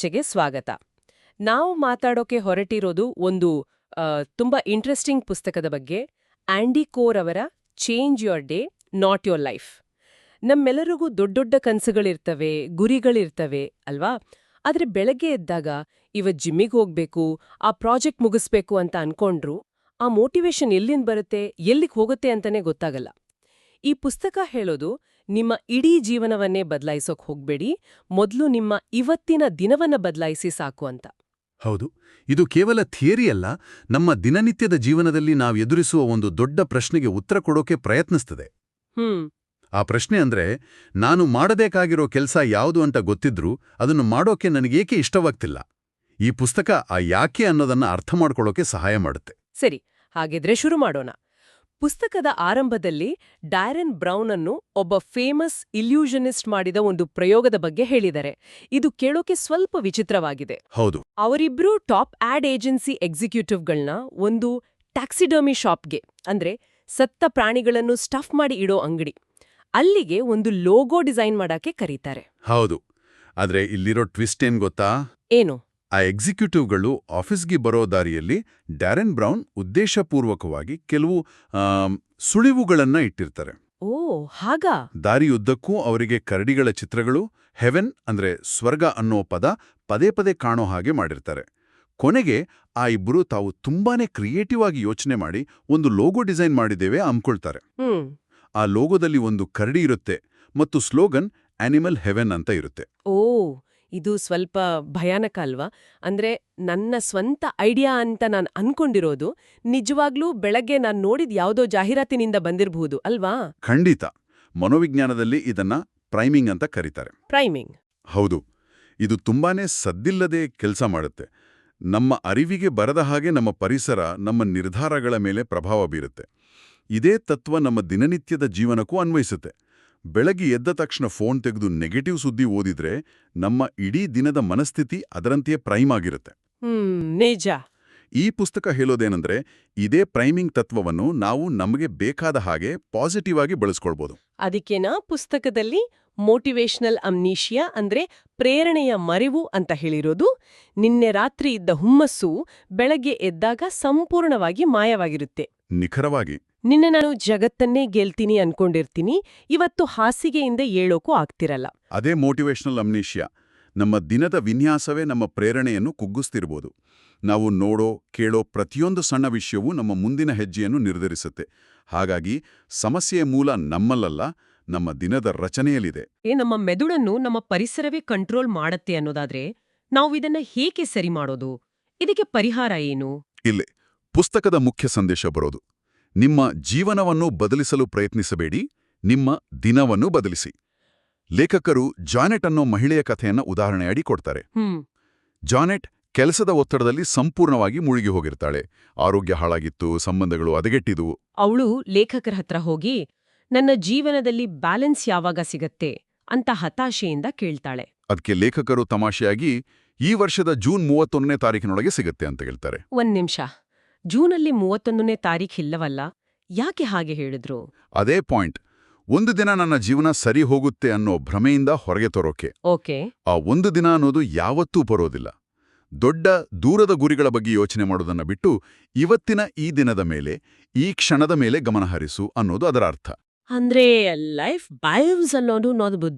ಚರ್ಚೆಗೆ ಸ್ವಾಗತ. ನಾವು ಮಾತಾಡೋಕೆ ಹೊರಟಿರೋದು ಒಂದು ತುಂಬಾ ಇಂಟ್ರೆಸ್ಟಿಂಗ್ ಪುಸ್ತಕದ ಬಗ್ಗೆ, ಆಂಡಿ ಕೋರ್ ಅವರ change your day not your life. ನಮ್ಮೆಲ್ಲರಿಗೂ ದೊಡ್ಡೊಡ್ಡ ಕನಸುಗಳಿರ್ತವೆ, ಗುರಿಗಳಿರ್ತವೆ ಅಲ್ವಾ? ಆದ್ರೆ ಬೆಳಗ್ಗೆ ಎದ್ದಾಗ ಇವತ್ತು ಜಿಮ್ಮಿಗೆ ಹೋಗ್ಬೇಕು, ಆ ಪ್ರಾಜೆಕ್ಟ್ ಮುಗಿಸ್ಬೇಕು ಅಂತ ಅನ್ಕೊಂಡ್ರು ಆ ಮೋಟಿವೇಶನ್ ಎಲ್ಲಿಂದ ಬರುತ್ತೆ, ಎಲ್ಲಿಗೆ ಹೋಗುತ್ತೆ ಅಂತಾನೆ ಗೊತ್ತಾಗಲ್ಲ. ಈ ಪುಸ್ತಕ ಹೇಳೋದು, ನಿಮ್ಮ ಇಡೀ ಜೀವನವನ್ನೇ ಬದಲಾಯಿಸೋಕ್ ಹೋಗ್ಬೇಡಿ, ಮೊದಲು ನಿಮ್ಮ ಇವತ್ತಿನ ದಿನವನ್ನ ಬದಲಾಯಿಸಿ ಸಾಕು ಅಂತ. ಹೌದು, ಇದು ಕೇವಲ ಥಿಯರಿ ಅಲ್ಲ, ನಮ್ಮ ದಿನನಿತ್ಯದ ಜೀವನದಲ್ಲಿ ನಾವು ಎದುರಿಸುವ ಒಂದು ದೊಡ್ಡ ಪ್ರಶ್ನೆಗೆ ಉತ್ತರ ಕೊಡೋಕೆ ಪ್ರಯತ್ನಿಸ್ತದೆ. ಆ ಪ್ರಶ್ನೆ ಅಂದ್ರೆ, ನಾನು ಮಾಡಬೇಕಾಗಿರೋ ಕೆಲಸ ಯಾವುದು ಅಂತ ಗೊತ್ತಿದ್ರೂ ಅದನ್ನು ಮಾಡೋಕೆ ನನಗೇಕೆ ಇಷ್ಟವಾಗ್ತಿಲ್ಲ. ಈ ಪುಸ್ತಕ ಆ ಯಾಕೆ ಅನ್ನೋದನ್ನ ಅರ್ಥ ಮಾಡ್ಕೊಳ್ಳೋಕೆ ಸಹಾಯ ಮಾಡುತ್ತೆ. ಸರಿ, ಹಾಗಿದ್ರೆ ಶುರು ಮಾಡೋಣ. ಪುಸ್ತಕದ ಆರಂಭದಲ್ಲಿ ಡ್ಯಾರೆನ್ ಬ್ರೌನ್ ಅನ್ನು ಒಬ್ಬ ಫೇಮಸ್ ಇಲ್ಯೂಷನಿಸ್ಟ್ ಮಾಡಿದ ಒಂದು ಪ್ರಯೋಗದ ಬಗ್ಗೆ ಹೇಳಿದ್ದಾರೆ. ಇದು ಕೇಳೋಕೆ ಸ್ವಲ್ಪ ವಿಚಿತ್ರವಾಗಿದೆ. ಹೌದು, ಅವರಿಬ್ರು ಟಾಪ್ ಆಡ್ ಏಜೆನ್ಸಿ ಎಕ್ಸಿಕ್ಯೂಟಿವ್ಗಳನ್ನ ಒಂದು ಟ್ಯಾಕ್ಸಿಡರ್ಮಿ ಶಾಪ್ಗೆ, ಅಂದ್ರೆ ಸತ್ತ ಪ್ರಾಣಿಗಳನ್ನು ಸ್ಟಫ್ ಮಾಡಿ ಇಡೋ ಅಂಗಡಿ, ಅಲ್ಲಿಗೆ ಒಂದು ಲೋಗೋ ಡಿಸೈನ್ ಮಾಡಕ್ಕೆ ಕರೀತಾರೆ. ಹೌದು, ಆದ್ರೆ ಇಲ್ಲಿರೋ ಟ್ವಿಸ್ಟ್ ಏನ್ ಗೊತ್ತಾ? ಏನು? ಆ ಎಕ್ಸಿಕ್ಯೂಟಿವ್ಗಳು ಆಫೀಸ್ಗೆ ಬರೋ ದಾರಿಯಲ್ಲಿ ಡ್ಯಾರೆನ್ ಬ್ರೌನ್ ಉದ್ದೇಶಪೂರ್ವಕವಾಗಿ ಕೆಲವು ಸುಳಿವುಗಳನ್ನ ಇಟ್ಟಿರ್ತಾರೆ. ಓ, ಹಾಗಾ? ದಾರಿಯುದ್ದಕ್ಕೂ ಅವರಿಗೆ ಕರಡಿಗಳ ಚಿತ್ರಗಳು, ಹೆವೆನ್ ಅಂದ್ರೆ ಸ್ವರ್ಗ ಅನ್ನೋ ಪದ ಪದೇ ಪದೇ ಕಾಣೋ ಹಾಗೆ ಮಾಡಿರ್ತಾರೆ. ಕೊನೆಗೆ ಆ ಇಬ್ಬರು ತಾವು ತುಂಬಾನೇ ಕ್ರಿಯೇಟಿವ್ ಆಗಿ ಯೋಚನೆ ಮಾಡಿ ಒಂದು ಲೋಗೋ ಡಿಸೈನ್ ಮಾಡಿದ್ದೇವೆ ಅಂದ್ಕೊಳ್ತಾರೆ. ಆ ಲೋಗೋದಲ್ಲಿ ಒಂದು ಕರಡಿ ಇರುತ್ತೆ ಮತ್ತು ಸ್ಲೋಗನ್ ಆನಿಮಲ್ ಹೆವೆನ್ ಅಂತ ಇರುತ್ತೆ. ಓ, ಇದು ಸ್ವಲ್ಪ ಭಯಾನಕ ಅಲ್ವಾ? ಅಂದ್ರೆ ನನ್ನ ಸ್ವಂತ ಐಡಿಯಾ ಅಂತ ನಾನು ಅನ್ಕೊಂಡಿರೋದು ನಿಜವಾಗ್ಲೂ ಬೆಳಗ್ಗೆ ನಾನು ನೋಡಿದ ಯಾವುದೋ ಜಾಹೀರಾತಿನಿಂದ ಬಂದಿರಬಹುದು ಅಲ್ವಾ? ಖಂಡಿತ. ಮನೋವಿಜ್ಞಾನದಲ್ಲಿ ಇದನ್ನ ಪ್ರೈಮಿಂಗ್ ಅಂತ ಕರೀತಾರೆ. ಪ್ರೈಮಿಂಗ್? ಹೌದು, ಇದು ತುಂಬಾನೇ ಸದ್ದಿಲ್ಲದೆ ಕೆಲಸ ಮಾಡುತ್ತೆ. ನಮ್ಮ ಅರಿವಿಗೆ ಬರದ ಹಾಗೆ ನಮ್ಮ ಪರಿಸರ, ನಮ್ಮ ನಿರ್ಧಾರಗಳ ಮೇಲೆ ಪ್ರಭಾವ ಬೀರುತ್ತೆ. ಇದೇ ತತ್ವ ನಮ್ಮ ದಿನನಿತ್ಯದ ಜೀವನಕ್ಕೂ ಅನ್ವಯಿಸುತ್ತೆ. ಬೆಳಗ್ಗೆ ಎದ್ದ ತಕ್ಷಣ ಫೋನ್ ತೆಗೆದು ನೆಗೆಟಿವ್ ಸುದ್ದಿ ಓದಿದ್ರೆ ನಮ್ಮ ಇಡೀ ದಿನದ ಮನಸ್ಥಿತಿ ಅದರಂತೆಯೇ ಪ್ರೈಮ್ ಆಗಿರುತ್ತೆ. ನಿಜ. ಈ ಪುಸ್ತಕ ಹೇಳೋದೇನೆಂದ್ರೆ, ಇದೇ ಪ್ರೈಮಿಂಗ್ ತತ್ವವನ್ನು ನಾವು ನಮಗೆ ಬೇಕಾದ ಹಾಗೆ ಪಾಸಿಟಿವ್ ಆಗಿ ಬಳಸ್ಕೊಳ್ಬೋದು. ಅದಕ್ಕೇನಾ ಪುಸ್ತಕದಲ್ಲಿ ಮೋಟಿವೇಶನಲ್ ಅಮ್ನೀಷಿಯಾ ಅಂದ್ರೆ ಪ್ರೇರಣೆಯ ಮರೆವು ಅಂತ ಹೇಳಿರೋದು? ನಿನ್ನೆ ರಾತ್ರಿ ಇದ್ದ ಹುಮ್ಮಸ್ಸು ಬೆಳಗ್ಗೆ ಎದ್ದಾಗ ಸಂಪೂರ್ಣವಾಗಿ ಮಾಯವಾಗಿರುತ್ತೆ. ನಿಖರವಾಗಿ. ನಿನ್ನೆ ನಾನು ಜಗತ್ತನ್ನೇ ಗೆಲ್ತೀನಿ ಅನ್ಕೊಂಡಿರ್ತೀನಿ, ಇವತ್ತು ಹಾಸಿಗೆಯಿಂದ ಏಳೋಕೂ ಆಗ್ತಿರಲ್ಲ. ಅದೇ ಮೋಟಿವೇಶನಲ್ ಅಮ್ನೀಷಿಯಾ. ನಮ್ಮ ದಿನದ ವಿನ್ಯಾಸವೇ ನಮ್ಮ ಪ್ರೇರಣೆಯನ್ನು ಕುಗ್ಗಿಸ್ತಿರ್ಬೋದು. ನಾವು ನೋಡೋ, ಕೇಳೋ ಪ್ರತಿಯೊಂದು ಸಣ್ಣ ವಿಷಯವೂ ನಮ್ಮ ಮುಂದಿನ ಹೆಜ್ಜೆಯನ್ನು ನಿರ್ಧರಿಸುತ್ತೆ. ಹಾಗಾಗಿ ಸಮಸ್ಯೆಯ ಮೂಲ ನಮ್ಮಲ್ಲಲ್ಲ, ನಮ್ಮ ದಿನದ ರಚನೆಯಲ್ಲಿದೆ. ನಮ್ಮ ಮೆದುಳನ್ನು ನಮ್ಮ ಪರಿಸರವೇ ಕಂಟ್ರೋಲ್ ಮಾಡತ್ತೆ ಅನ್ನೋದಾದ್ರೆ ನಾವು ಇದನ್ನ ಹೇಗೆ ಸರಿ ಮಾಡೋದು? ಇದಕ್ಕೆ ಪರಿಹಾರ ಏನು? ಇಲ್ಲೇ ಪುಸ್ತಕದ ಮುಖ್ಯ ಸಂದೇಶ ಬರೋದು. ನಿಮ್ಮ ಜೀವನವನ್ನು ಬದಲಿಸಲು ಪ್ರಯತ್ನಿಸಬೇಡಿ, ನಿಮ್ಮ ದಿನವನ್ನು ಬದಲಿಸಿ. ಲೇಖಕರು ಜಾನೆಟ್ ಅನ್ನೋ ಮಹಿಳೆಯ ಕಥೆಯನ್ನ ಉದಾಹರಣೆಯಾಡಿ ಕೊಡ್ತಾರೆ. ಜಾನೆಟ್ ಕೆಲಸದ ಒತ್ತಡದಲ್ಲಿ ಸಂಪೂರ್ಣವಾಗಿ ಮುಳುಗಿ ಹೋಗಿರ್ತಾಳೆ. ಆರೋಗ್ಯ ಹಾಳಾಗಿತ್ತು, ಸಂಬಂಧಗಳು ಹದಗೆಟ್ಟಿದ್ವು. ಅವಳು ಲೇಖಕರ ಹತ್ರ ಹೋಗಿ, ನನ್ನ ಜೀವನದಲ್ಲಿ ಬ್ಯಾಲೆನ್ಸ್ ಯಾವಾಗ ಸಿಗತ್ತೆ ಅಂತ ಹತಾಶೆಯಿಂದ ಕೇಳ್ತಾಳೆ. ಅದಕ್ಕೆ ಲೇಖಕರು ತಮಾಷೆಯಾಗಿ, ಈ ವರ್ಷದ ಜೂನ್ 31ನೇ ತಾರೀಕಿನೊಳಗೆ ಸಿಗತ್ತೆ ಅಂತ ಹೇಳ್ತಾರೆ. ಒಂದ್ ನಿಮಿಷ, ಜೂನಲ್ಲಿ 31ನೇ ತಾರೀಖಿಲ್ಲವಲ್ಲ, ಯಾಕೆ ಹಾಗೆ ಹೇಳಿದ್ರು? ಅದೇ ಪಾಯಿಂಟ್. ಒಂದು ದಿನ ನನ್ನ ಜೀವನ ಸರಿ ಹೋಗುತ್ತೆ ಅನ್ನೋ ಭ್ರಮೆಯಿಂದ ಹೊರಗೆ ತರೋಕೆ. ಓಕೆ. ಆ ಒಂದು ದಿನ ಅನ್ನೋದು ಯಾವತ್ತೂ ಬರೋದಿಲ್ಲ. ದೊಡ್ಡ ದೂರದ ಗುರಿಗಳ ಬಗ್ಗೆ ಯೋಚನೆ ಮಾಡೋದನ್ನ ಬಿಟ್ಟು ಇವತ್ತಿನ ಈ ದಿನದ ಮೇಲೆ, ಈ ಕ್ಷಣದ ಮೇಲೆ ಗಮನಹರಿಸು ಅನ್ನೋದು ಅದರ ಅರ್ಥ. ಅಂದ್ರೆ ಲೈಫ್ ಬೈವ್ಸ್ ಅನ್ನೋದು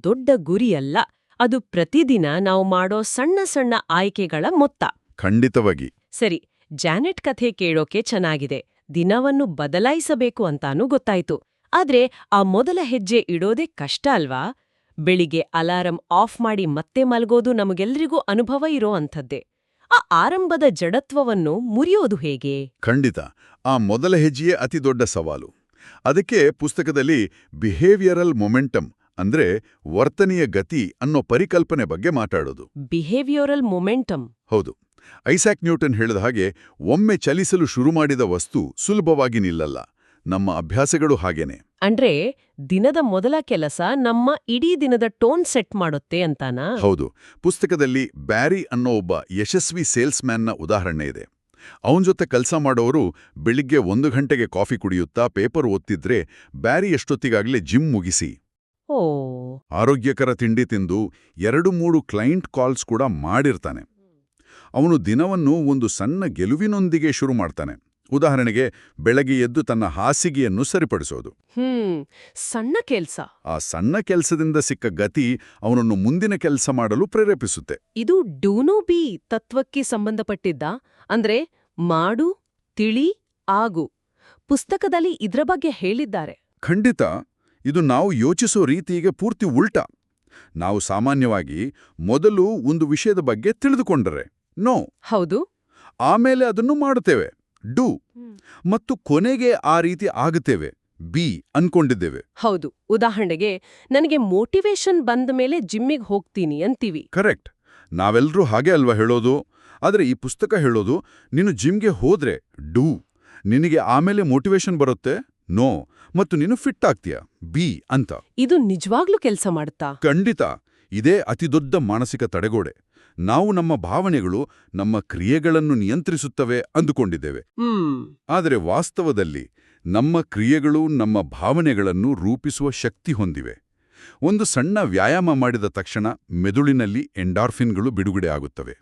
ದೊಡ್ಡ ಗುರಿ ಅಲ್ಲ, ಅದು ಪ್ರತಿದಿನ ನಾವು ಮಾಡೋ ಸಣ್ಣ ಸಣ್ಣ ಆಯ್ಕೆಗಳ ಮೊತ್ತ. ಖಂಡಿತವಾಗಿ. ಸರಿ, ಜಾನೆಟ್ ಕಥೆ ಕೇಳೋಕೆ ಚೆನ್ನಾಗಿದೆ, ದಿನವನ್ನು ಬದಲಾಯಿಸಬೇಕು ಅಂತಾನೂ ಗೊತ್ತಾಯ್ತು. ಆದ್ರೆ ಆ ಮೊದಲ ಹೆಜ್ಜೆ ಇಡೋದೇ ಕಷ್ಟ ಅಲ್ವಾ? ಬೆಳಿಗ್ಗೆ ಅಲಾರಂ ಆಫ್ ಮಾಡಿ ಮತ್ತೆ ಮಲ್ಗೋದು ನಮಗೆಲ್ರಿಗೂ ಅನುಭವ ಇರೋ ಅಂಥದ್ದೇ. ಆ ಆರಂಭದ ಜಡತ್ವವನ್ನು ಮುರಿಯೋದು ಹೇಗೆ? ಖಂಡಿತ, ಆ ಮೊದಲ ಹೆಜ್ಜೆಯೇ ಅತಿ ದೊಡ್ಡ ಸವಾಲು. ಅದಕ್ಕೆ ಪುಸ್ತಕದಲ್ಲಿ ಬಿಹೇವಿಯರಲ್ ಮೊಮೆಂಟಮ್ ಅಂದ್ರೆ ವರ್ತನೆಯ ಗತಿ ಅನ್ನೋ ಪರಿಕಲ್ಪನೆ ಬಗ್ಗೆ ಮಾತಾಡೋದು. Behavioural momentum? ಹೌದು. ಐಸಾಕ್ ನ್ಯೂಟನ್ ಹೇಳಿದ ಹಾಗೆ, ಒಮ್ಮೆ ಚಲಿಸಲು ಶುರು ಮಾಡಿದ ವಸ್ತು ಸುಲಭವಾಗಿ ನಿಲ್ಲಲ್ಲ. ನಮ್ಮ ಅಭ್ಯಾಸಗಳು ಹಾಗೇನೆ. ಅಂದ್ರೆ ದಿನದ ಮೊದಲ ಕೆಲಸ ನಮ್ಮ ಇಡೀ ದಿನದ ಟೋನ್ ಸೆಟ್ ಮಾಡುತ್ತೆ ಅಂತಾನಾ? ಹೌದು. ಪುಸ್ತಕದಲ್ಲಿ ಬ್ಯಾರಿ ಅನ್ನೋ ಒಬ್ಬ ಯಶಸ್ವಿ ಸೇಲ್ಸ್ಮ್ಯಾನ್ನ ಉದಾಹರಣೆ ಇದೆ. ಅವನ ಜೊತೆ ಕೆಲಸ ಮಾಡೋರು ಬೆಳಿಗ್ಗೆ 1 ಗಂಟೆಗೆ ಕಾಫಿ ಕುಡಿಯುತ್ತಾ ಪೇಪರ್ ಓದ್ತಿದ್ರೆ ಬ್ಯಾರಿ ಎಷ್ಟೊತ್ತಿಗಾಗ್ಲೇ ಜಿಮ್ ಮುಗಿಸಿ ಆರೋಗ್ಯಕರ ತಿಂಡಿ ತಿಂದು 2-3 ಕ್ಲೈಂಟ್ ಕಾಲ್ಸ್ ಕೂಡ ಮಾಡಿರ್ತಾನೆ. ಅವನು ದಿನವನ್ನು ಒಂದು ಸಣ್ಣ ಗೆಲುವಿನೊಂದಿಗೆ ಶುರು ಮಾಡ್ತಾನೆ. ಉದಾಹರಣೆಗೆ, ಬೆಳಗ್ಗೆ ಎದ್ದು ತನ್ನ ಹಾಸಿಗೆಯನ್ನು ಸರಿಪಡಿಸೋದು. ಸಣ್ಣ ಕೆಲ್ಸ. ಆ ಸಣ್ಣ ಕೆಲಸದಿಂದ ಸಿಕ್ಕ ಗತಿ ಅವನನ್ನು ಮುಂದಿನ ಕೆಲಸ ಮಾಡಲು ಪ್ರೇರೇಪಿಸುತ್ತೆ. ಇದು ಡೂನೋ ಬಿ ತತ್ವಕ್ಕೆ ಸಂಬಂಧಪಟ್ಟಿದ್ದ, ಅಂದ್ರೆ ಮಾಡು, ತಿಳಿ, ಆಗು. ಪುಸ್ತಕದಲ್ಲಿ ಇದ್ರ ಬಗ್ಗೆ ಹೇಳಿದ್ದಾರೆ. ಖಂಡಿತ. ಇದು ನಾವು ಯೋಚಿಸೋ ರೀತಿಗೆ ಪೂರ್ತಿ ಉಲ್ಟ. ನಾವು ಸಾಮಾನ್ಯವಾಗಿ ಮೊದಲು ಒಂದು ವಿಷಯದ ಬಗ್ಗೆ ತಿಳಿದುಕೊಂಡರೆ ನೋ, ಹೌದು, ಆಮೇಲೆ ಅದನ್ನು ಮಾಡುತ್ತೇವೆ, ಡು, ಮತ್ತು ಕೊನೆಗೆ ಆ ರೀತಿ ಆಗುತ್ತೇವೆ, ಬಿ ಅನ್ಕೊಂಡಿದ್ದೇವೆ. ಹೌದು. ಉದಾಹರಣೆಗೆ, ನನಗೆ ಮೋಟಿವೇಶನ್ ಬಂದ ಮೇಲೆ ಜಿಮ್ಮಿಗೆ ಹೋಗ್ತೀನಿ ಅಂತೀವಿ. ಕರೆಕ್ಟ್. ನಾವೆಲ್ಲರೂ ಹಾಗೆ ಅಲ್ವಾ ಹೇಳೋದು. ಆದರೆ ಈ ಪುಸ್ತಕ ಹೇಳೋದು, ನೀನು ಜಿಮ್ಗೆ ಹೋದ್ರೆ ಡು, ನಿನಗೆ ಆಮೇಲೆ ಮೋಟಿವೇಶನ್ ಬರುತ್ತೆ, ನೋ, ಮತ್ತು ನೀನು ಫಿಟ್ ಆಗ್ತೀಯ, ಬಿ ಅಂತ. ಇದು ನಿಜವಾಗ್ಲೂ ಕೆಲಸ ಮಾಡುತ್ತಾ? ಖಂಡಿತ. ಇದೇ ಅತಿದೊಡ್ಡ ಮಾನಸಿಕ ತಡೆಗೋಡೆ. ನಾವು ನಮ್ಮ ಭಾವನೆಗಳು ನಮ್ಮ ಕ್ರಿಯೆಗಳನ್ನು ನಿಯಂತ್ರಿಸುತ್ತವೆ ಅಂದುಕೊಂಡಿದ್ದೇವೆ. ಆದರೆ ವಾಸ್ತವದಲ್ಲಿ ನಮ್ಮ ಕ್ರಿಯೆಗಳು ನಮ್ಮ ಭಾವನೆಗಳನ್ನು ರೂಪಿಸುವ ಶಕ್ತಿ ಹೊಂದಿವೆ. ಒಂದು ಸಣ್ಣ ವ್ಯಾಯಾಮ ಮಾಡಿದ ತಕ್ಷಣ ಮೆದುಳಿನಲ್ಲಿ ಎಂಡಾರ್ಫಿನ್ಗಳು ಬಿಡುಗಡೆ ಆಗುತ್ತವೆ.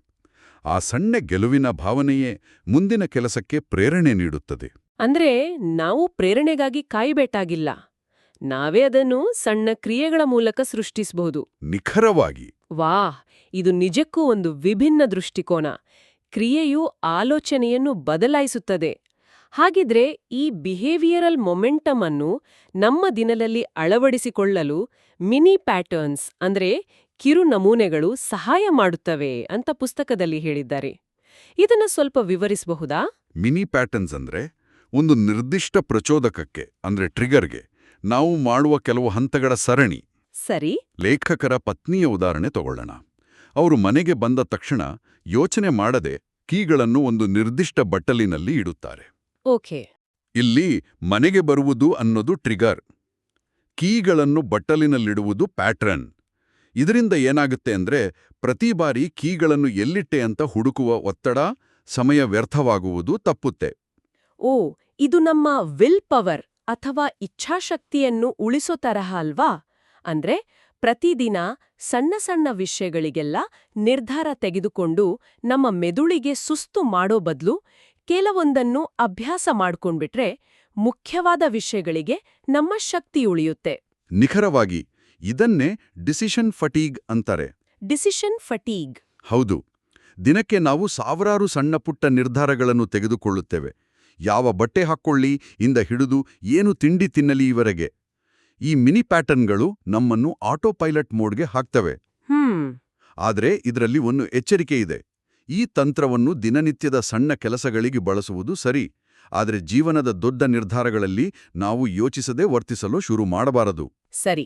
ಆ ಸಣ್ಣ ಗೆಲುವಿನ ಭಾವನೆಯೇ ಮುಂದಿನ ಕೆಲಸಕ್ಕೆ ಪ್ರೇರಣೆ ನೀಡುತ್ತದೆ. ಅಂದ್ರೆ ನಾವು ಪ್ರೇರಣೆಗಾಗಿ ಕಾಯಬೇಕಾಗಿಲ್ಲ, ನಾವೇ ಅದನ್ನು ಸಣ್ಣ ಕ್ರಿಯೆಗಳ ಮೂಲಕ ಸೃಷ್ಟಿಸಬಹುದು. ನಿಖರವಾಗಿ. ವಾಹ್, ಇದು ನಿಜಕ್ಕೂ ಒಂದು ವಿಭಿನ್ನ ದೃಷ್ಟಿಕೋನ. ಕ್ರಿಯೆಯು ಆಲೋಚನೆಯನ್ನು ಬದಲಾಯಿಸುತ್ತದೆ. ಹಾಗಿದ್ರೆ ಈ ಬಿಹೇವಿಯರಲ್ ಮೊಮೆಂಟಮ್ ಅನ್ನು ನಮ್ಮ ದಿನದಲ್ಲಿ ಅಳವಡಿಸಿಕೊಳ್ಳಲು ಮಿನಿ ಪ್ಯಾಟರ್ನ್ಸ್ ಅಂದ್ರೆ ಕಿರು ನಮೂನೆಗಳು ಸಹಾಯ ಮಾಡುತ್ತವೆ ಅಂತ ಪುಸ್ತಕದಲ್ಲಿ ಹೇಳಿದ್ದಾರೆ. ಇದನ್ನ ಸ್ವಲ್ಪ ವಿವರಿಸಬಹುದಾ? ಮಿನಿ ಪ್ಯಾಟರ್ನ್ಸ್ ಅಂದ್ರೆ ಒಂದು ನಿರ್ದಿಷ್ಟ ಪ್ರಚೋದಕಕ್ಕೆ ಅಂದ್ರೆ ಟ್ರಿಗರ್ಗೆ ನಾವು ಮಾಡುವ ಕೆಲವು ಹಂತಗಳ ಸರಣಿ. ಸರಿ. ಲೇಖಕರ ಪತ್ನಿಯ ಉದಾಹರಣೆ ತಗೊಳ್ಳೋಣ. ಅವರು ಮನೆಗೆ ಬಂದ ತಕ್ಷಣ ಯೋಚನೆ ಮಾಡದೆ ಕೀಗಳನ್ನು ಒಂದು ನಿರ್ದಿಷ್ಟ ಬಟ್ಟಲಿನಲ್ಲಿ ಇಡುತ್ತಾರೆ. ಓಕೆ. ಇಲ್ಲಿ ಮನೆಗೆ ಬರುವುದು ಅನ್ನೋದು ಟ್ರಿಗರ್, ಕೀಗಳನ್ನು ಬಟ್ಟಲಿನಲ್ಲಿಡುವುದು ಪ್ಯಾಟ್ರನ್. ಇದರಿಂದ ಏನಾಗುತ್ತೆ ಅಂದ್ರೆ ಪ್ರತಿ ಬಾರಿ ಕೀಗಳನ್ನು ಎಲ್ಲಿಟ್ಟೆ ಅಂತ ಹುಡುಕುವ ಒತ್ತಡ, ಸಮಯ ವ್ಯರ್ಥವಾಗುವುದು ತಪ್ಪುತ್ತೆ. ಓ, ಇದು ನಮ್ಮ ವಿಲ್ ಪವರ್ ಅಥವಾ ಇಚ್ಛಾಶಕ್ತಿಯನ್ನು ಉಳಿಸೋ ತರಹ ಅಲ್ವಾ? ಅಂದ್ರೆ ಪ್ರತಿದಿನ ಸಣ್ಣ ಸಣ್ಣ ವಿಷಯಗಳಿಗೆಲ್ಲ ನಿರ್ಧಾರ ತೆಗೆದುಕೊಂಡು ನಮ್ಮ ಮೆದುಳಿಗೆ ಸುಸ್ತು ಮಾಡೋ ಬದಲು ಕೆಲವೊಂದನ್ನು ಅಭ್ಯಾಸ ಮಾಡ್ಕೊಂಡ್ಬಿಟ್ರೆ ಮುಖ್ಯವಾದ ವಿಷಯಗಳಿಗೆ ನಮ್ಮ ಶಕ್ತಿ ಉಳಿಯುತ್ತೆ. ನಿಖರವಾಗಿ. ಇದನ್ನೇ ಡಿಸಿಷನ್ ಫಟೀಗ್ ಅಂತಾರೆ. ಡಿಸಿಷನ್ ಫಟೀಗ್. ಹೌದು. ದಿನಕ್ಕೆ ನಾವು ಸಾವಿರಾರು ಸಣ್ಣ ಪುಟ್ಟ ನಿರ್ಧಾರಗಳನ್ನು ತೆಗೆದುಕೊಳ್ಳುತ್ತೇವೆ. ಯಾವ ಬಟ್ಟೆ ಹಾಕ್ಕೊಳ್ಳಿ ಇಂದ ಹಿಡಿದು ಏನು ತಿಂಡಿ ತಿನ್ನಲಿ ಇವರೆಗೆ. ಈ ಮಿನಿ ಪ್ಯಾಟರ್ನ್ಗಳು ನಮ್ಮನ್ನು ಆಟೋ ಪೈಲಟ್ ಮೋಡ್ಗೆ ಹಾಕ್ತವೆ. ಆದರೆ ಇದರಲ್ಲಿ ಒಂದು ಎಚ್ಚರಿಕೆ ಇದೆ. ಈ ತಂತ್ರವನ್ನು ದಿನನಿತ್ಯದ ಸಣ್ಣ ಕೆಲಸಗಳಿಗೆ ಬಳಸುವುದು ಸರಿ, ಆದರೆ ಜೀವನದ ದೊಡ್ಡ ನಿರ್ಧಾರಗಳಲ್ಲಿ ನಾವು ಯೋಚಿಸದೆ ವರ್ತಿಸಲು ಶುರು ಮಾಡಬಾರದು. ಸರಿ.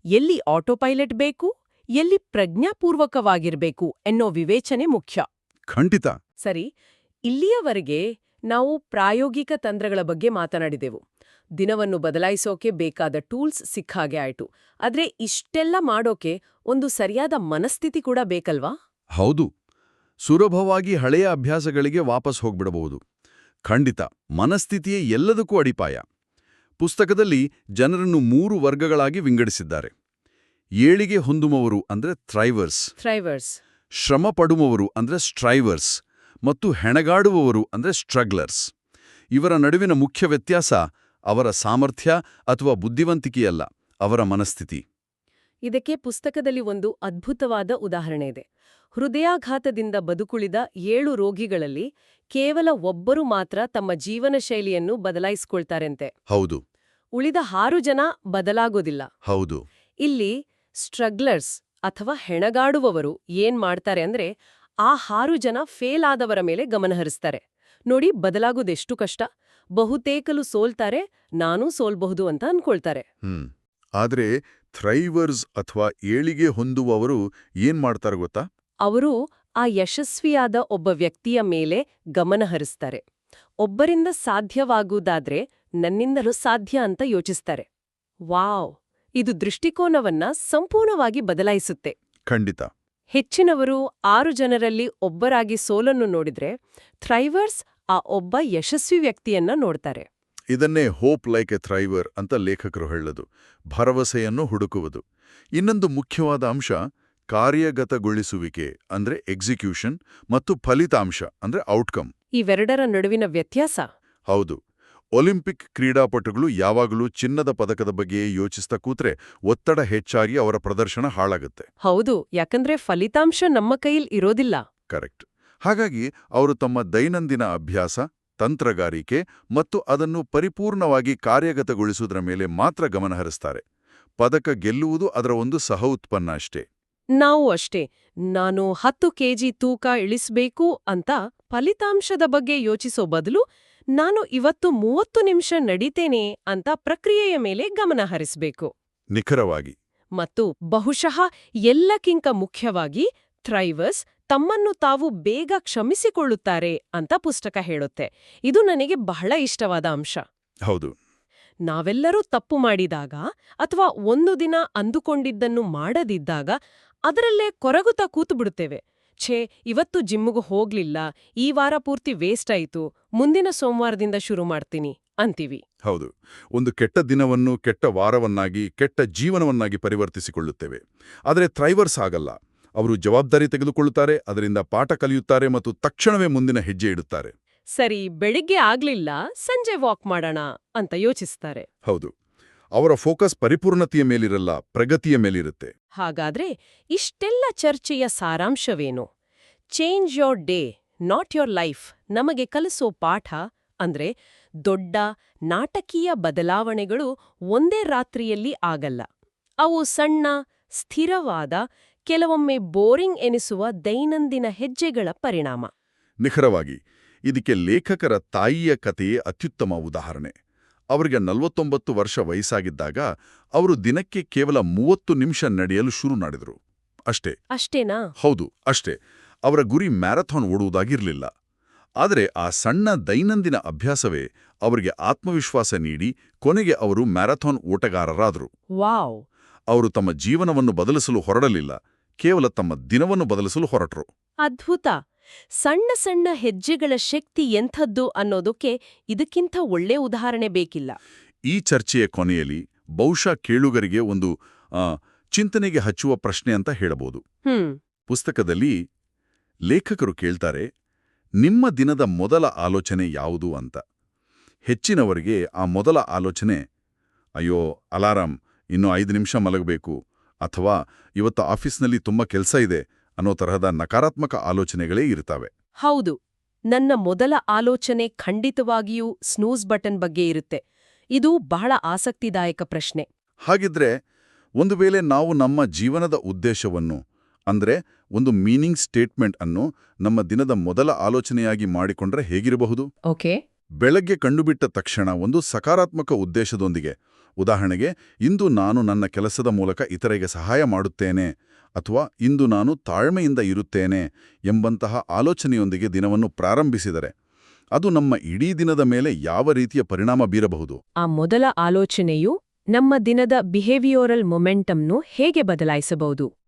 ಎಲ್ಲಿ ಆಟೋ ಪೈಲಟ್ ಬೇಕು, ಎಲ್ಲಿ ಪ್ರಜ್ಞಾಪೂರ್ವಕವಾಗಿರ್ಬೇಕು ಎನ್ನೋ ವಿವೇಚನೆ ಮುಖ್ಯ. ಖಂಡಿತ. ಸರಿ. ಇಲ್ಲಿಯವರೆಗೆ ನಾವು ಪ್ರಾಯೋಗಿಕ ತಂತ್ರಗಳ ಬಗ್ಗೆ ಮಾತನಾಡಿದೆವು. ದಿನವನ್ನು ಬದಲಾಯಿಸೋಕೆ ಬೇಕಾದ ಟೂಲ್ಸ್ ಸಿಕ್ಕಾಗೆ ಆಯ್ತು. ಆದ್ರೆ ಇಷ್ಟೆಲ್ಲ ಮಾಡೋಕೆ ಒಂದು ಸರಿಯಾದ ಮನಸ್ಥಿತಿ ಕೂಡ ಬೇಕಲ್ವಾ? ಹೌದು. ಸುಲಭವಾಗಿ ಹಳೆಯ ಅಭ್ಯಾಸಗಳಿಗೆ ವಾಪಸ್ ಹೋಗ್ಬಿಡಬಹುದು. ಖಂಡಿತ. ಮನಸ್ಥಿತಿಯೇ ಎಲ್ಲದಕ್ಕೂ ಅಡಿಪಾಯ. ಪುಸ್ತಕದಲ್ಲಿ ಜನರನ್ನು 3 ವರ್ಗಗಳಾಗಿ ವಿಂಗಡಿಸಿದ್ದಾರೆ. ಏಳಿಗೆ ಹೊಂದುವವರು ಅಂದ್ರೆ ಥ್ರೈವರ್ಸ್, ಶ್ರಮ ಪಡುವವರು ಅಂದ್ರೆ ಸ್ಟ್ರೈವರ್ಸ್, ಮತ್ತು ಹೆಣಗಾಡುವವರು ಅಂದ್ರೆ ಸ್ಟ್ರಗ್ಲರ್ಸ್. ಇವರ ನಡುವಿನ ಮುಖ್ಯ ವ್ಯತ್ಯಾಸ ಅವರ ಸಾಮರ್ಥ್ಯ ಅಥವಾ ಬುದ್ಧಿವಂತಿಕೆಯಲ್ಲ, ಅವರ ಮನಸ್ಥಿತಿ. ಇದಕ್ಕೆ ಪುಸ್ತಕದಲ್ಲಿ ಒಂದು ಅದ್ಭುತವಾದ ಉದಾಹರಣೆ ಇದೆ. ಹೃದಯಾಘಾತದಿಂದ ಬದುಕುಳಿದ 7 ರೋಗಿಗಳಲ್ಲಿ ಕೇವಲ ಒಬ್ಬರು ಮಾತ್ರ ತಮ್ಮ ಜೀವನ ಶೈಲಿಯನ್ನು ಬದಲಾಯಿಸಿಕೊಳ್ತಾರಂತೆ. ಹೌದು. ಉಳಿದ 6 ಜನ ಬದಲಾಗೋದಿಲ್ಲ. ಹೌದು. ಇಲ್ಲಿ ಸ್ಟ್ರಗ್ಲರ್ಸ್ ಅಥವಾ ಹೆಣಗಾಡುವವರು ಏನ್ ಮಾಡ್ತಾರೆ ಅಂದ್ರೆ ಆ 6 ಜನ ಫೇಲ್ ಆದವರ ಮೇಲೆ ಗಮನಹರಿಸ್ತಾರೆ. ನೋಡಿ, ಬದಲಾಗೋದೆಷ್ಟು ಕಷ್ಟ. ಬಹುತೇಕಲು ಸೋಲ್ತಾರೆ, ನಾನೂ ಸೋಲ್ಬಹುದು ಅಂತ ಅನ್ಕೊಳ್ತಾರೆ. ಆದ್ರೆ ಥ್ರೈವರ್ಸ್ ಅಥವಾ ಏಳಿಗೆ ಹೊಂದುವವರು ಏನ್ ಮಾಡ್ತಾರೆ ಗೊತ್ತಾ? ಅವರು ಆ ಯಶಸ್ವಿಯಾದ ಒಬ್ಬ ವ್ಯಕ್ತಿಯ ಮೇಲೆ ಗಮನಹರಿಸ್ತಾರೆ. ಒಬ್ಬರಿಂದ ಸಾಧ್ಯವಾಗುವುದಾದ್ರೆ ನನ್ನಿಂದಲೂ ಸಾಧ್ಯ ಅಂತ ಯೋಚಿಸ್ತಾರೆ. ವಾವ್, ಇದು ದೃಷ್ಟಿಕೋನವನ್ನ ಸಂಪೂರ್ಣವಾಗಿ ಬದಲಾಯಿಸುತ್ತೆ. ಖಂಡಿತ. ಹೆಚ್ಚಿನವರು 6 ಜನರಲ್ಲಿ ಒಬ್ಬರಾಗಿ ಸೋಲನ್ನು ನೋಡಿದ್ರೆ ಥ್ರೈವರ್ಸ್ ಆ ಒಬ್ಬ ಯಶಸ್ವಿ ವ್ಯಕ್ತಿಯನ್ನ ನೋಡ್ತಾರೆ. ಇದನ್ನೇ ಹೋಪ್ ಲೈಕ್ ಎ ಥ್ರೈವರ್ ಅಂತ ಲೇಖಕರು ಹೇಳೋದು. ಭರವಸೆಯನ್ನು ಹುಡುಕುವುದು. ಇನ್ನೊಂದು ಮುಖ್ಯವಾದ ಅಂಶ ಕಾರ್ಯಗತಗೊಳಿಸುವಿಕೆ ಅಂದ್ರೆ ಎಕ್ಸಿಕ್ಯೂಷನ್ ಮತ್ತು ಫಲಿತಾಂಶ ಅಂದ್ರೆ ಔಟ್ಕಮ್. ಇವೆರಡರ ನಡುವಿನ ವ್ಯತ್ಯಾಸ. ಹೌದು. ಒಲಿಂಪಿಕ್ ಕ್ರೀಡಾಪಟುಗಳು ಯಾವಾಗಲೂ ಚಿನ್ನದ ಪದಕದ ಬಗ್ಗೆ ಯೋಚಿಸ್ತಾ ಕೂತ್ರೆ ಒತ್ತಡ ಹೆಚ್ಚಾಗಿ ಅವರ ಪ್ರದರ್ಶನ ಹಾಳಾಗುತ್ತೆ. ಹೌದು, ಯಾಕಂದ್ರೆ ಫಲಿತಾಂಶ ನಮ್ಮ ಕೈಲ್ ಇರೋದಿಲ್ಲ. ಕರೆಕ್ಟ್. ಹಾಗಾಗಿ ಅವರು ತಮ್ಮ ದೈನಂದಿನ ಅಭ್ಯಾಸ, ತಂತ್ರಗಾರಿಕೆ ಮತ್ತು ಅದನ್ನು ಪರಿಪೂರ್ಣವಾಗಿ ಕಾರ್ಯಗತಗೊಳಿಸುವುದರ ಮೇಲೆ ಮಾತ್ರ ಗಮನಹರಿಸ್ತಾರೆ. ಪದಕ ಗೆಲ್ಲುವುದು ಅದರ ಒಂದು ಸಹ ಉತ್ಪನ್ನ ಅಷ್ಟೇ. ನಾವು ಅಷ್ಟೇ. ನಾನು 10 ಕೆಜಿ ತೂಕ ಇಳಿಸ್ಬೇಕು ಅಂತ ಫಲಿತಾಂಶದ ಬಗ್ಗೆ ಯೋಚಿಸೋ ಬದಲು ನಾನು ಇವತ್ತು 30 ನಿಮಿಷ ನಡೀತೇನೆ ಅಂತ ಪ್ರಕ್ರಿಯೆಯ ಮೇಲೆ ಗಮನ ಹರಿಸ್ಬೇಕು. ನಿಖರವಾಗಿ. ಮತ್ತು ಬಹುಶಃ ಎಲ್ಲಕ್ಕಿಂತ ಮುಖ್ಯವಾಗಿ ಥ್ರೈವರ್ಸ್ ತಮ್ಮನ್ನು ತಾವು ಬೇಗ ಕ್ಷಮಿಸಿಕೊಳ್ಳುತ್ತಾರೆ ಅಂತ ಪುಸ್ತಕ ಹೇಳುತ್ತೆ. ಇದು ನನಗೆ ಬಹಳ ಇಷ್ಟವಾದ ಅಂಶ. ಹೌದು. ನಾವೆಲ್ಲರೂ ತಪ್ಪು ಮಾಡಿದಾಗ ಅಥವಾ ಒಂದು ದಿನ ಅಂದುಕೊಂಡಿದ್ದನ್ನು ಮಾಡದಿದ್ದಾಗ ಅದರಲ್ಲೇ ಕೊರಗುತ್ತಾ ಕೂತುಬಿಡುತ್ತೇವೆ. ಛೇ, ಇವತ್ತು ಜಿಮ್ಮಿಗೂ ಹೋಗ್ಲಿಲ್ಲ, ಈ ವಾರ ಪೂರ್ತಿ ವೇಸ್ಟ್ ಆಯಿತು, ಮುಂದಿನ ಸೋಮವಾರದಿಂದ ಶುರು ಮಾಡ್ತೀನಿ ಅಂತೀವಿ. ಹೌದು. ಒಂದು ಕೆಟ್ಟ ದಿನವನ್ನು ಕೆಟ್ಟ ವಾರವನ್ನಾಗಿ, ಕೆಟ್ಟ ಜೀವನವನ್ನಾಗಿ ಪರಿವರ್ತಿಸಿಕೊಳ್ಳುತ್ತೇವೆ. ಆದರೆ ಥ್ರೈವರ್ಸ್ ಆಗಲ್ಲ. ಅವರು ಜವಾಬ್ದಾರಿ ತೆಗೆದುಕೊಳ್ಳುತ್ತಾರೆ, ಅದರಿಂದ ಪಾಠ ಕಲಿಯುತ್ತಾರೆ ಮತ್ತು ತಕ್ಷಣವೇ ಮುಂದಿನ ಹೆಜ್ಜೆ ಇಡುತ್ತಾರೆ. ಸರಿ, ಬೆಳಿಗ್ಗೆ ಆಗ್ಲಿಲ್ಲ, ಸಂಜೆ ವಾಕ್ ಮಾಡೋಣ ಅಂತ ಯೋಚಿಸ್ತಾರೆ. ಹೌದು. ಅವರ ಫೋಕಸ್ ಪರಿಪೂರ್ಣತೆಯ ಮೇಲಿರಲ್ಲ, ಪ್ರಗತಿಯ ಮೇಲಿರುತ್ತೆ. ಹಾಗಾದ್ರೆ ಇಷ್ಟೆಲ್ಲ ಚರ್ಚೆಯ ಸಾರಾಂಶವೇನು? Change your day, not your life ನಮಗೆ ಕಲಿಸೋ ಪಾಠ ಅಂದ್ರೆ ದೊಡ್ಡ ನಾಟಕೀಯ ಬದಲಾವಣೆಗಳು ಒಂದೇ ರಾತ್ರಿಯಲ್ಲಿ ಆಗಲ್ಲ. ಅವು ಸಣ್ಣ, ಸ್ಥಿರವಾದ, ಕೆಲವೊಮ್ಮೆ ಬೋರಿಂಗ್ ಎನಿಸುವ ದೈನಂದಿನ ಹೆಜ್ಜೆಗಳ ಪರಿಣಾಮ. ನಿಖರವಾಗಿ. ಇದಕ್ಕೆ ಲೇಖಕರ ತಾಯಿಯ ಕಥೆಯೇ ಅತ್ಯುತ್ತಮ ಉದಾಹರಣೆ. ಅವರಿಗೆ 49 ವರ್ಷ ವಯಸ್ಸಾಗಿದ್ದಾಗ ಅವರು ದಿನಕ್ಕೆ ಕೇವಲ 30 ನಿಮಿಷ ನಡೆಯಲು ಶುರು ಮಾಡಿದರು. ಅಷ್ಟೇ. ಅಷ್ಟೇನಾ? ಹೌದು, ಅಷ್ಟೇ. ಅವರ ಗುರಿ ಮ್ಯಾರಥಾನ್ ಓಡುವುದಾಗಿರಲಿಲ್ಲ. ಆದರೆ ಆ ಸಣ್ಣ ದೈನಂದಿನ ಅಭ್ಯಾಸವೇ ಅವರಿಗೆ ಆತ್ಮವಿಶ್ವಾಸ ನೀಡಿ ಕೊನೆಗೆ ಅವರು ಮ್ಯಾರಥಾನ್ ಓಟಗಾರರಾದರು. ವಾವ್! ಅವರು ತಮ್ಮ ಜೀವನವನ್ನು ಬದಲಿಸಲು ಹೊರಡಲಿಲ್ಲ, ಕೇವಲ ತಮ್ಮ ದಿನವನ್ನು ಬದಲಿಸಲು ಹೊರಟರು. ಅದ್ಭುತ! ಸಣ್ಣ ಸಣ್ಣ ಹೆಜ್ಜೆಗಳ ಶಕ್ತಿ ಎಂಥದ್ದು ಅನ್ನೋದಕ್ಕೆ ಇದಕ್ಕಿಂತ ಒಳ್ಳೆ ಉದಾಹರಣೆ ಬೇಕಿಲ್ಲ. ಈ ಚರ್ಚೆಯ ಕೊನೆಯಲ್ಲಿ ಬಹುಶಃ ಕೇಳುಗರಿಗೆ ಒಂದು ಚಿಂತನೆಗೆ ಹಚ್ಚುವ ಪ್ರಶ್ನೆ ಅಂತ ಹೇಳಬಹುದು. ಪುಸ್ತಕದಲ್ಲಿ ಲೇಖಕರು ಕೇಳ್ತಾರೆ, ನಿಮ್ಮ ದಿನದ ಮೊದಲ ಆಲೋಚನೆ ಯಾವುದು ಅಂತ. ಹೆಚ್ಚಿನವರಿಗೆ ಆ ಮೊದಲ ಆಲೋಚನೆ, ಅಯ್ಯೋ ಅಲಾರಾಮ್, ಇನ್ನು 5 ನಿಮಿಷ ಮಲಗಬೇಕು, ಅಥವಾ ಇವತ್ತು ಆಫೀಸ್ನಲ್ಲಿ ತುಂಬಾ ಕೆಲಸ ಇದೆ ಅನ್ನೋ ತರಹದ ನಕಾರಾತ್ಮಕ ಆಲೋಚನೆಗಳೇ ಇರ್ತವೆ. ಹೌದು, ನನ್ನ ಮೊದಲ ಆಲೋಚನೆ ಖಂಡಿತವಾಗಿಯೂ ಸ್ನೂಸ್ ಬಟನ್ ಬಗ್ಗೆ ಇರುತ್ತೆ. ಇದು ಬಹಳ ಆಸಕ್ತಿದಾಯಕ ಪ್ರಶ್ನೆ. ಹಾಗಿದ್ರೆ ಒಂದು ವೇಳೆ ನಾವು ನಮ್ಮ ಜೀವನದ ಉದ್ದೇಶವನ್ನು, ಅಂದ್ರೆ ಒಂದು ಮೀನಿಂಗ್ ಸ್ಟೇಟ್ಮೆಂಟ್ ಅನ್ನು ನಮ್ಮ ದಿನದ ಮೊದಲ ಆಲೋಚನೆಯಾಗಿ ಮಾಡಿಕೊಂಡ್ರೆ ಹೇಗಿರಬಹುದು? ಓಕೆ. ಬೆಳಗ್ಗೆ ಕಂಡುಬಿಟ್ಟ ತಕ್ಷಣ ಒಂದು ಸಕಾರಾತ್ಮಕ ಉದ್ದೇಶದೊಂದಿಗೆ, ಉದಾಹರಣೆಗೆ, ಇಂದು ನಾನು ನನ್ನ ಕೆಲಸದ ಮೂಲಕ ಇತರರಿಗೆ ಸಹಾಯ ಮಾಡುತ್ತೇನೆ, ಅಥವಾ ಇಂದು ನಾನು ತಾಳ್ಮೆಯಿಂದ ಇರುತ್ತೇನೆ ಎಂಬಂತಹ ಆಲೋಚನೆಯೊಂದಿಗೆ ದಿನವನ್ನು ಪ್ರಾರಂಭಿಸಿದರೆ ಅದು ನಮ್ಮ ಇಡೀ ದಿನದ ಮೇಲೆ ಯಾವ ರೀತಿಯ ಪರಿಣಾಮ ಬೀರಬಹುದು? ಆ ಮೊದಲ ಆಲೋಚನೆಯು ನಮ್ಮ ದಿನದ ಬಿಹೇವಿಯೋರಲ್ ಮೊಮೆಂಟಮ್ನು ಹೇಗೆ ಬದಲಾಯಿಸಬಹುದು?